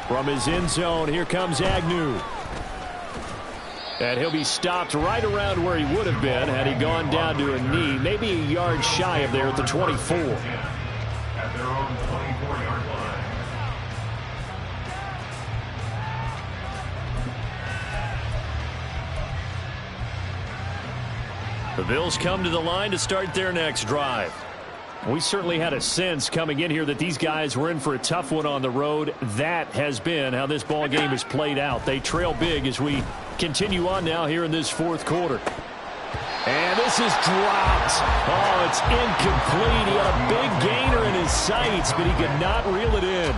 From his end zone, here comes Agnew. And he'll be stopped right around where he would have been had he gone down to a knee, maybe a yard shy of there at the 24. At their own 24-yard line. The Bills come to the line to start their next drive. We certainly had a sense coming in here that these guys were in for a tough one on the road. That has been how this ball game has played out. They trail big as we continue on now here in this 4th quarter. And this is dropped. Oh, it's incomplete. He had a big gainer in his sights, but he could not reel it in.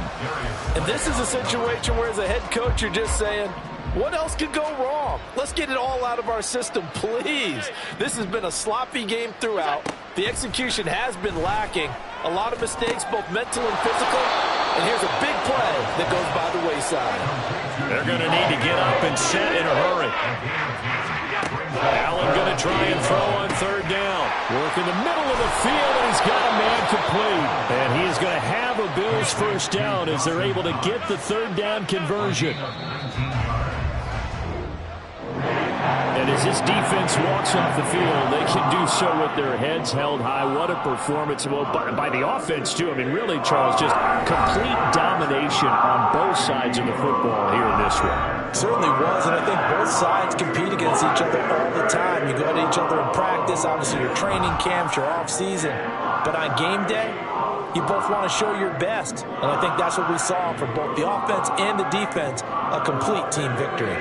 And this is a situation where as a head coach you're just saying, What else could go wrong? Let's get it all out of our system, please. This has been a sloppy game throughout. The execution has been lacking. A lot of mistakes, both mental and physical. And here's a big play that goes by the wayside. They're going to need to get up and set in a hurry. Allen going to try and throw on third down. Work in the middle of the field, and he's got a man complete. And he is going to have a Bills first down as they're able to get the third down conversion. And as this defense walks off the field, they can do so with their heads held high. What a performance. Well, by the offense, too. I mean, really, Charles, just complete domination on both sides of the football here in this one. Certainly was, and I think both sides compete against each other all the time. You go at each other in practice, obviously your training camps, your off-season. But on game day, you both want to show your best. And I think that's what we saw for both the offense and the defense, a complete team victory.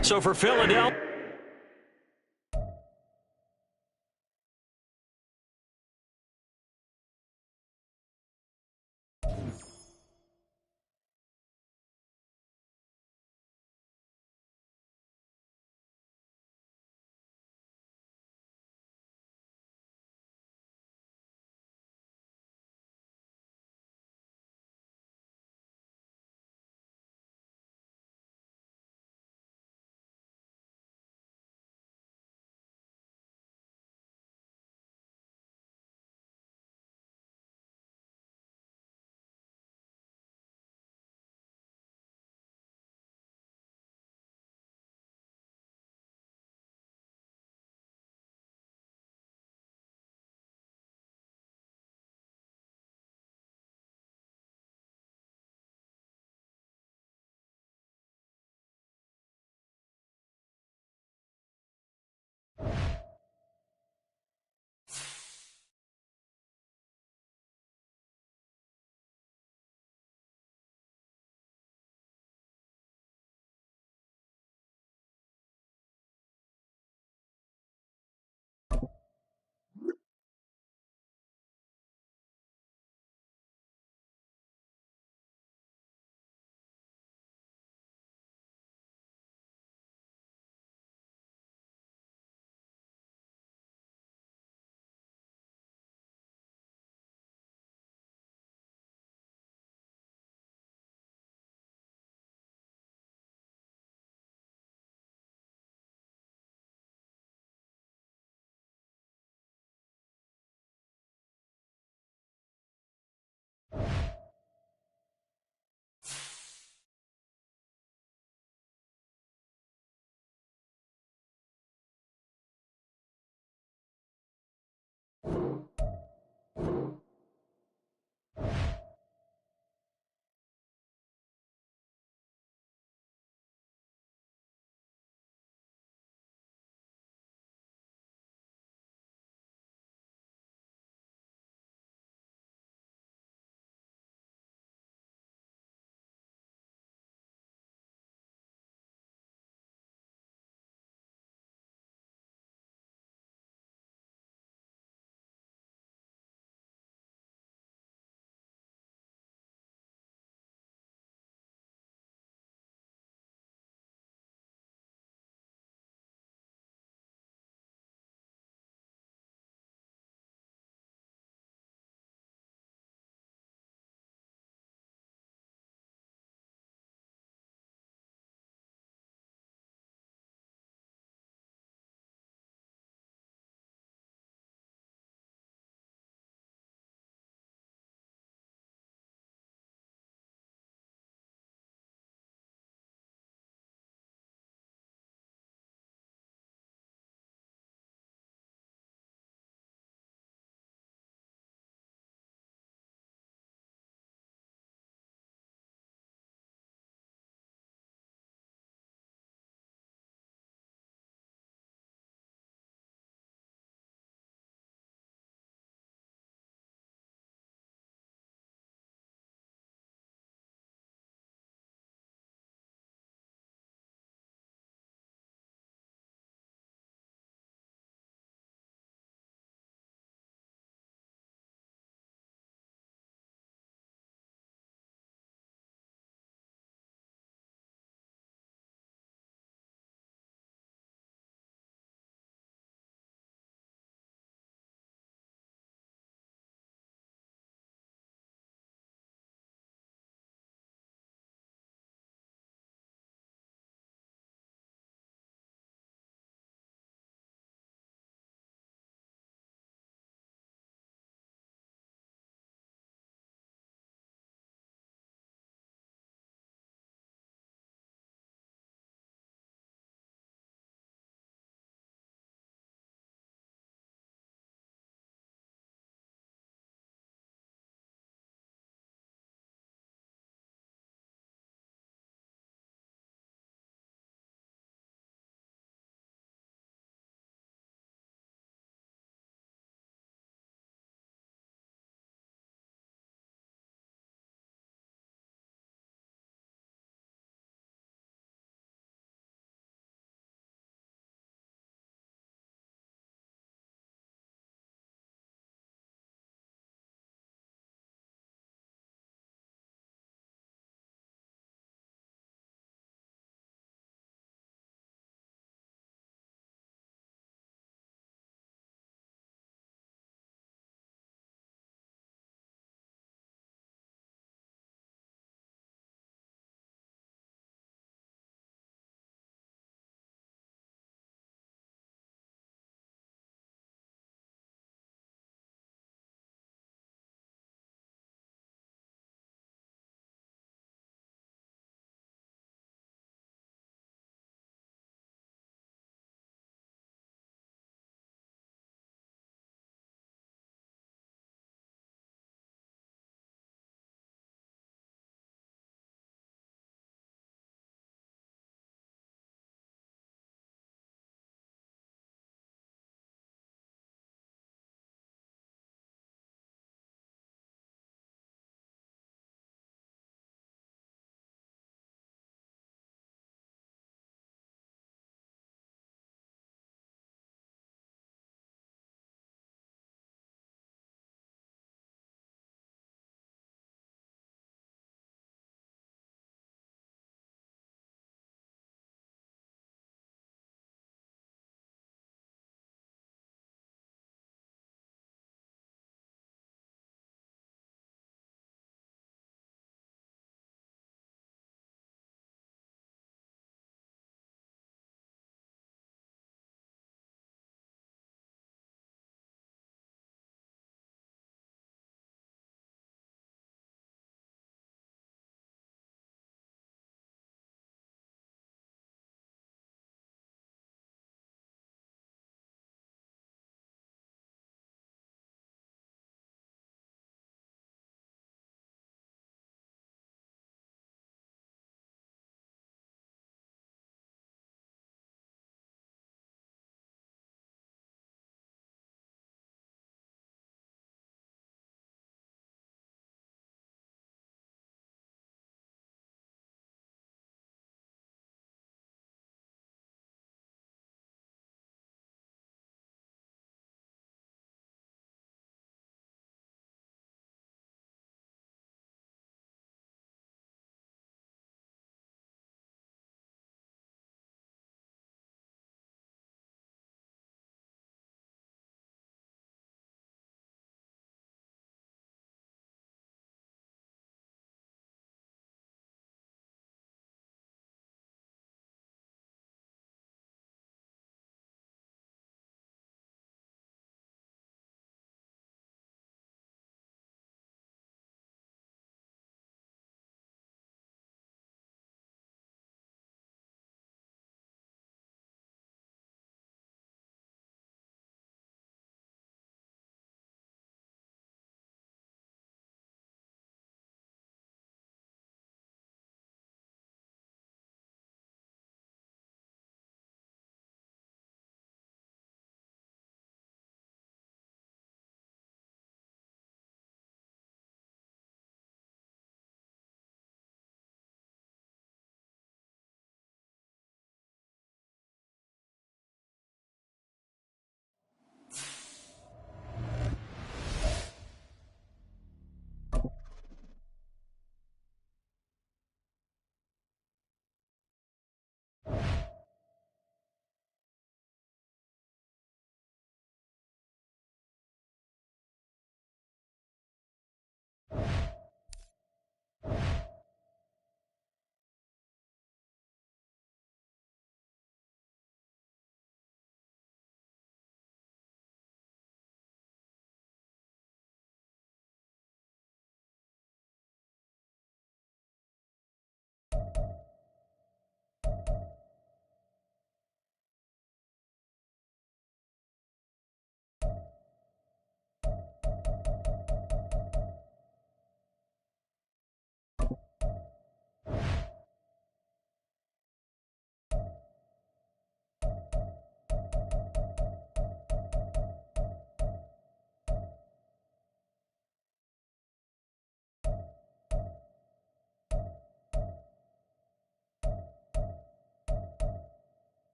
So for Philadelphia,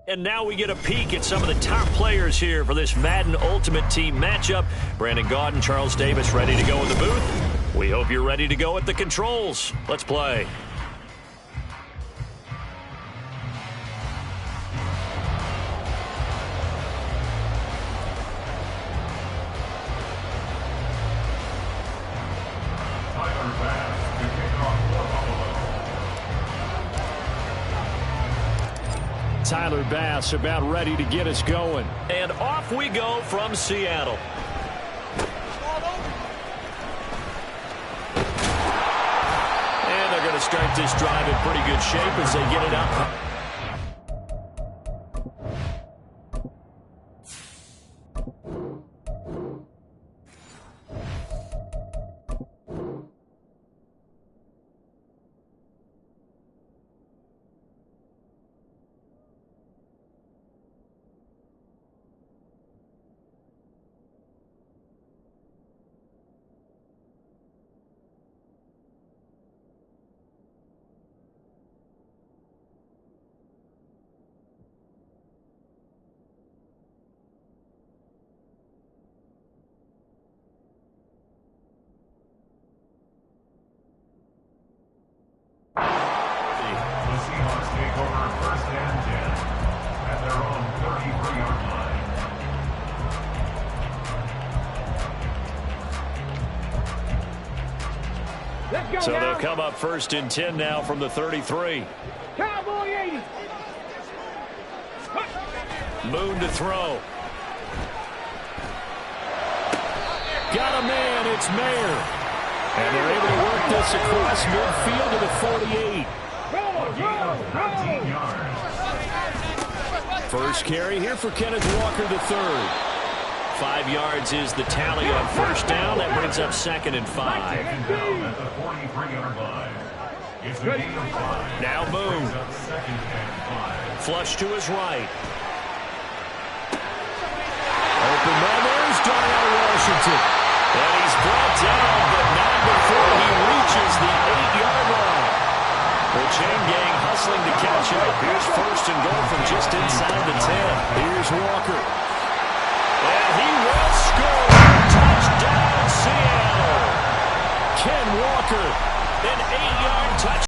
And now we get a peek at some of the top players here for this Madden Ultimate Team matchup. Brandon Gaudin, Charles Davis ready to go in the booth. We hope you're ready to go at the controls. Let's play. Tyler Bass about ready to get us going. And off we go from Seattle. And they're going to start this drive in pretty good shape as they get it up. So they'll come up 1st and 10 now from the 33. Cowboy 80. Moon to throw. Got a man, it's Mayer. And they're able to work this across midfield to the 48. First carry here for Kenneth Walker, the 3rd. 5 yards is the tally on 1st down. That brings up 2nd and 5. Now Boone. Flush to his right. Open man, there's Darnell Washington. And he's brought down, but not before he reaches the 8-yard line. The chain gang hustling to catch up. Here's 1st and goal from just inside the 10. Here's Walker. And he will score. Touchdown, Seattle. Ken Walker